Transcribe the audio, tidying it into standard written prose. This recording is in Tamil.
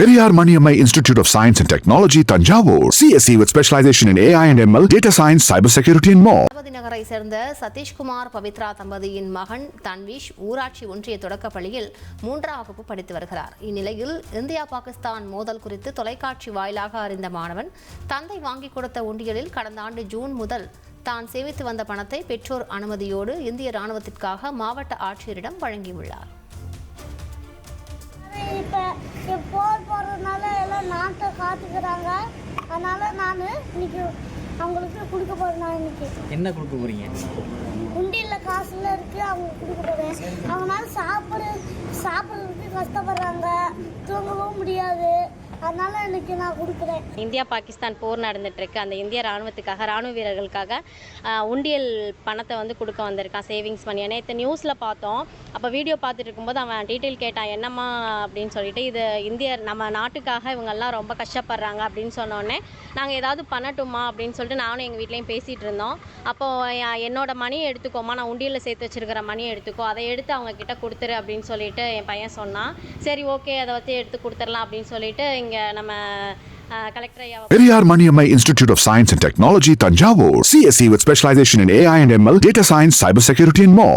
Periyar Maniammai Institute of Science and Technology, Tanjavur. CSE with specialization in AI and ML, data science, cybersecurity and more. நகரை சேர்ந்த சதீஷ்குமார் பவித்ரா தம்பதியின் மகன் தன்விஷ் ஊராட்சி ஒன்றிய தொடக்கப் பள்ளியில் 3ஆம் வகுப்பு படித்து வருகிறார். இந்நிலையில் இந்தியா பாகிஸ்தான் மோதல் குறித்து தொலைக்காட்சி வாயிலாக அறிந்த மாணவன் தந்தை வாங்கிக் கொடுத்த உண்டியலில் கடந்த ஆண்டு ஜூன் முதல் தான் சேமித்து வந்த பணத்தை பெற்றோர் அனுமதியோடு இந்திய ராணுவத்திற்காக மாவட்ட ஆட்சியரிடம் வழங்கியுள்ளார். இப்போ போர் போடுறதுனால எல்லாம் நாட்டை காத்துக்கிறாங்க. அதனால நான் இன்னைக்கு அவங்களுக்கு கொடுக்க போறேன். நான் இன்னைக்கு என்ன கொடுக்க போறீங்க? உண்டியில் காசுல இருக்கு, அவங்க கொடுக்க போறேன். அவங்களால சாப்பிட்றதுக்கு கஷ்டப்படுறாங்க, தூங்கவும் முடியாது. அதனால இன்னைக்கு நான் கொடுக்குறேன். இந்தியா பாகிஸ்தான் போர் நடந்துட்டு இருக்கு. அந்த இந்திய ராணுவத்துக்காக, ராணுவ வீரர்களுக்காக உண்டியல் பணத்தை வந்து கொடுக்க வந்திருக்கான், சேவிங்ஸ் பண்ணி. நேற்று நியூஸில் பார்த்தோம். அப்போ வீடியோ பார்த்துட்டு இருக்கும்போது அவன் டீட்டெயில் கேட்டான், என்னம்மா அப்படின்னு சொல்லிட்டு. இது நம்ம நாட்டுக்காக இவங்கெல்லாம் ரொம்ப கஷ்டப்படுறாங்க அப்படின்னு சொன்னோடனே நாங்கள் ஏதாவது பண்ணட்டுமா அப்படின்னு சொல்லிட்டு நானும் எங்கள் வீட்லேயும் பேசிகிட்டு இருந்தோம். அப்போது என்னோட மணியை எடுத்துக்கோமா, நான் உண்டியலில் சேர்த்து வச்சுருக்கிற மணியை எடுத்துக்கோ, அதை எடுத்து அவங்க கிட்ட கொடுத்துரு அப்படின்னு சொல்லிட்டு என் பையன் சொன்னான். சரி ஓகே, அதை வச்சு எடுத்து கொடுத்துடலாம் அப்படின்னு சொல்லிட்டு Periyar Maniammai Institute of Science and Technology, Tanjavur. CSE with specialization in AI and ML, data science, cybersecurity and more.